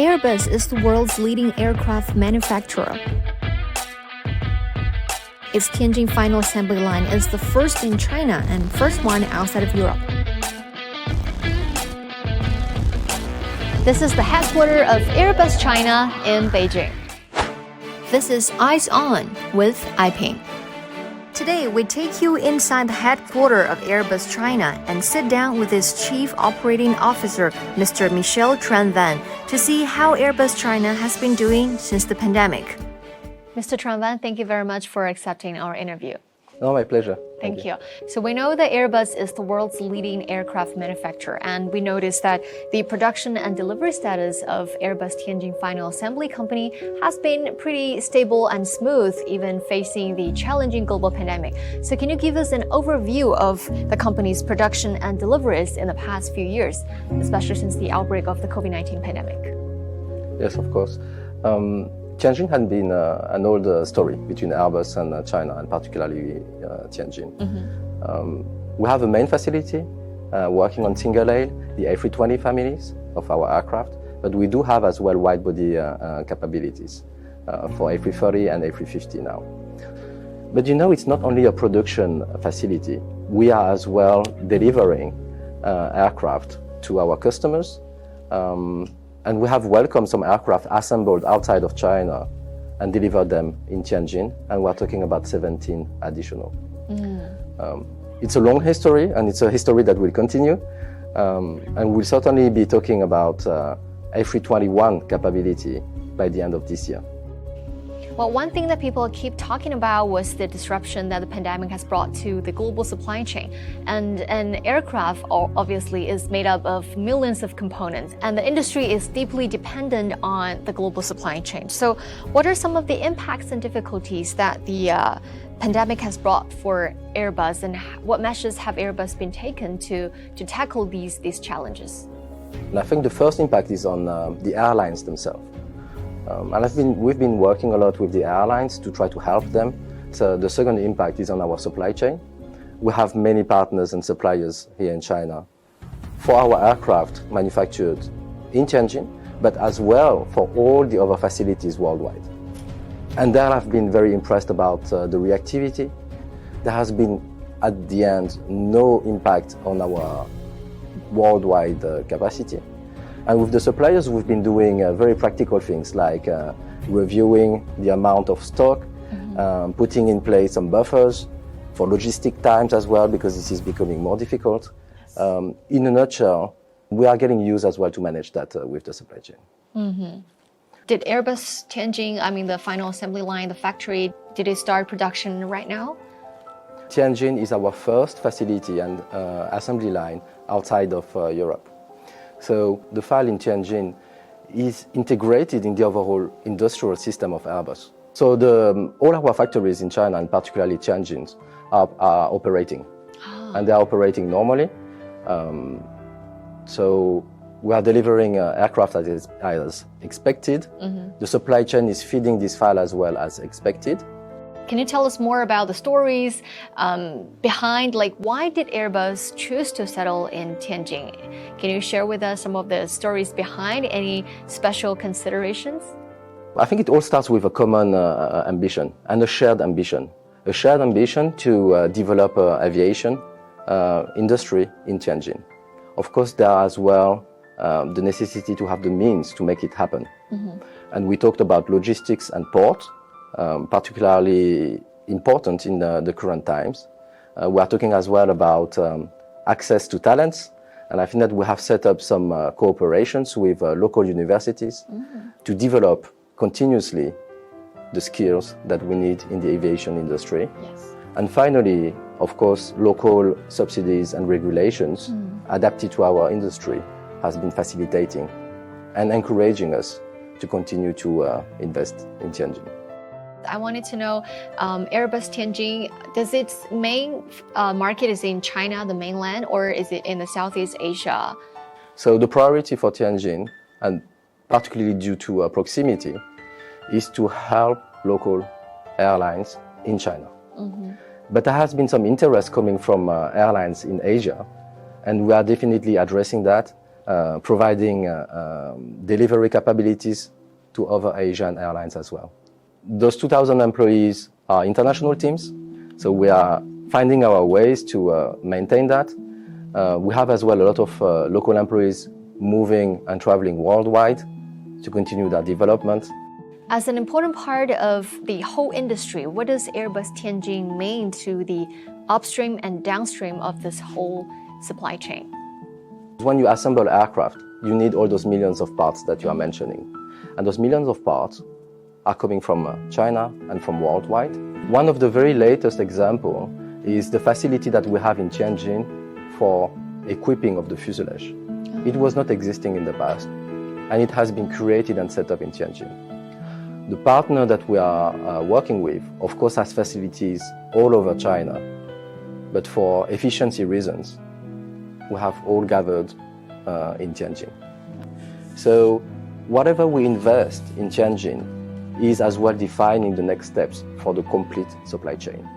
Airbus is the world's leading aircraft manufacturer. Its Tianjin final assembly line is the first in China and first one outside of Europe. This is the headquarters of Airbus China in Beijing. This is Eyes On with Aiping. Today, we take you inside the headquarters of Airbus China and sit down with its Chief Operating Officer, Mr. Michel Tranvan, to see how Airbus China has been doing since the pandemic. Mr. Tranvan, thank you very much for accepting our interview. No, my pleasure. Thank you. So we know that Airbus is the world's leading aircraft manufacturer, and we noticed that the production and delivery status of Airbus Tianjin Final Assembly Company has been pretty stable and smooth, even facing the challenging global pandemic. So can you give us an overview of the company's production and deliveries in the past few years, especially since the outbreak of the COVID-19 pandemic? Yes, of course. Tianjin has been an old story between Airbus and China, and particularly Tianjin. We have a main facility working on single-aisle, the A320 families of our aircraft, but we do have as well wide-body capabilities for A330 and A350 now. But you know, it's not only a production facility. We are as well delivering aircraft to our customers. And we have welcomed some aircraft assembled outside of China and delivered them in Tianjin, and we're talking about 17 additional. It's a long history, and it's a history that will continue, and we'll certainly be talking about A321 capability by the end of this year. Well, one thing that people keep talking about was the disruption that the pandemic has brought to the global supply chain. And an aircraft obviously is made up of millions of components, and the industry is deeply dependent on the global supply chain. So what are some of the impacts and difficulties that the pandemic has brought for Airbus, and what measures have Airbus been taken to tackle these challenges? And I think the first impact is on the airlines themselves. And we've been working a lot with the airlines to try to help them. So the second impact is on our supply chain. We have many partners and suppliers here in China for our aircraft manufactured in Tianjin, but as well for all the other facilities worldwide. And they have been very impressed about the reactivity. There has been, at the end, no impact on our worldwide capacity. And with the suppliers, we've been doing very practical things like reviewing the amount of stock, putting in place some buffers for logistic times as well, because this is becoming more difficult. In a nutshell, we are getting used as well to manage that with the supply chain. Did Airbus Tianjin, the final assembly line, the factory, did it start production right now? Tianjin is our first facility and assembly line outside of Europe. So the file in Tianjin is integrated in the overall industrial system of Airbus. So all our factories in China, and particularly Tianjin, are operating. And they are operating normally. So we are delivering aircraft as expected. The supply chain is feeding this file as well as expected. Can you tell us more about the stories behind, why did Airbus choose to settle in Tianjin? Can you share with us some of the stories behind any special considerations? I think it all starts with a common ambition and a shared ambition. A shared ambition to develop aviation industry in Tianjin. Of course, there are as well the necessity to have the means to make it happen. And we talked about logistics and port. Particularly important in the current times. We are talking as well about access to talents, and I think that we have set up some cooperations with local universities to develop continuously the skills that we need in the aviation industry. Yes. And finally, of course, local subsidies and regulations adapted to our industry has been facilitating and encouraging us to continue to invest in Tianjin. I wanted to know, Airbus Tianjin, does its main market is in China, the mainland, or is it in the Southeast Asia? So the priority for Tianjin, and particularly due to proximity, is to help local airlines in China. But there has been some interest coming from airlines in Asia, and we are definitely addressing that providing delivery capabilities to other Asian airlines as well. Those 2,000 employees are international teams, so we are finding our ways to maintain that. We have as well a lot of local employees moving and traveling worldwide to continue that development. As an important part of the whole industry, what does Airbus Tianjin mean to the upstream and downstream of this whole supply chain? When you assemble aircraft, you need all those millions of parts that you are mentioning. And those millions of parts are coming from China and from worldwide. One of the very latest examples is the facility that we have in Tianjin for equipping of the fuselage. It was not existing in the past, and it has been created and set up in Tianjin. The partner that we are working with, of course, has facilities all over China, but for efficiency reasons, we have all gathered in Tianjin. So whatever we invest in Tianjin is as well defining the next steps for the complete supply chain.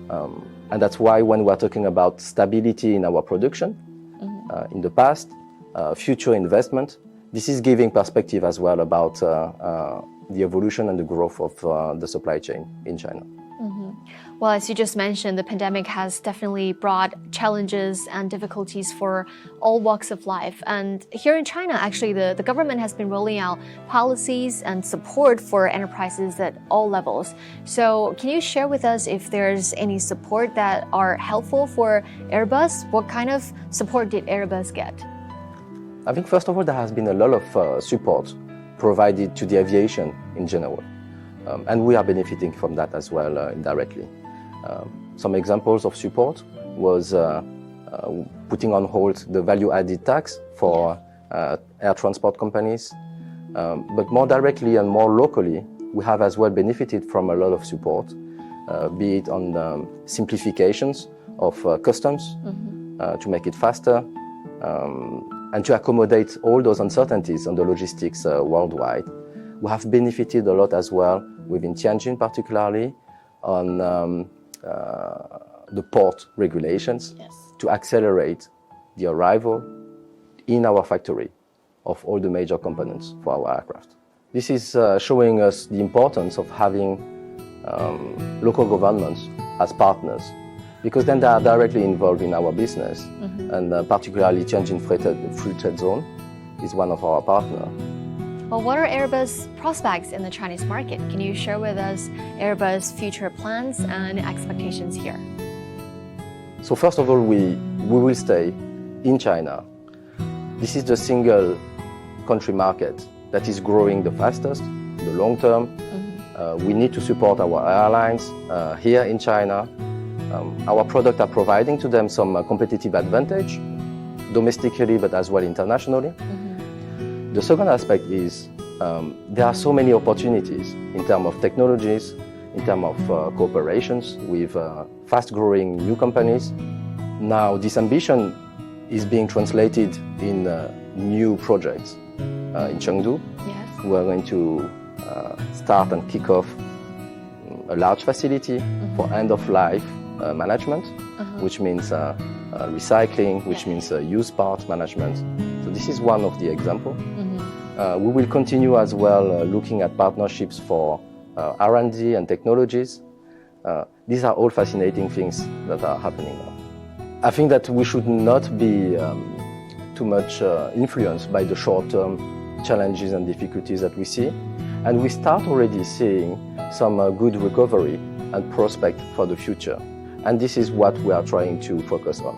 And that's why when we're talking about stability in our production, in the past, future investment, this is giving perspective as well about the evolution and the growth of the supply chain in China. Well, as you just mentioned, the pandemic has definitely brought challenges and difficulties for all walks of life. And here in China, actually, the government has been rolling out policies and support for enterprises at all levels. So can you share with us if there's any support that are helpful for Airbus? What kind of support did Airbus get? I think, first of all, there has been a lot of support provided to the aviation in general. And we are benefiting from that as well indirectly. Some examples of support was putting on hold the value-added tax for air transport companies. But more directly and more locally, we have as well benefited from a lot of support, be it on simplifications of customs to make it faster, and to accommodate all those uncertainties on the logistics worldwide. We have benefited a lot as well within Tianjin particularly on the port regulations to accelerate the arrival in our factory of all the major components for our aircraft. This is showing us the importance of having local governments as partners, because then they are directly involved in our business, and particularly Tianjin Free Trade Zone is one of our partners. Well, what are Airbus prospects in the Chinese market? Can you share with us Airbus future plans and expectations here? So first of all, we will stay in China. This is the single country market that is growing the fastest in the long term. We need to support our airlines here in China. Our products are providing to them some competitive advantage, domestically but as well internationally. The second aspect is there are so many opportunities in terms of technologies, in terms of cooperations with fast-growing new companies. Now, this ambition is being translated in new projects. In Chengdu, we are going to start and kick off a large facility for end-of-life management, which means recycling, which means used parts management. So this is one of the examples. We will continue as well looking at partnerships for R&D and technologies. These are all fascinating things that are happening now. I think that we should not be too much influenced by the short-term challenges and difficulties that we see. And we start already seeing some good recovery and prospect for the future. And this is what we are trying to focus on.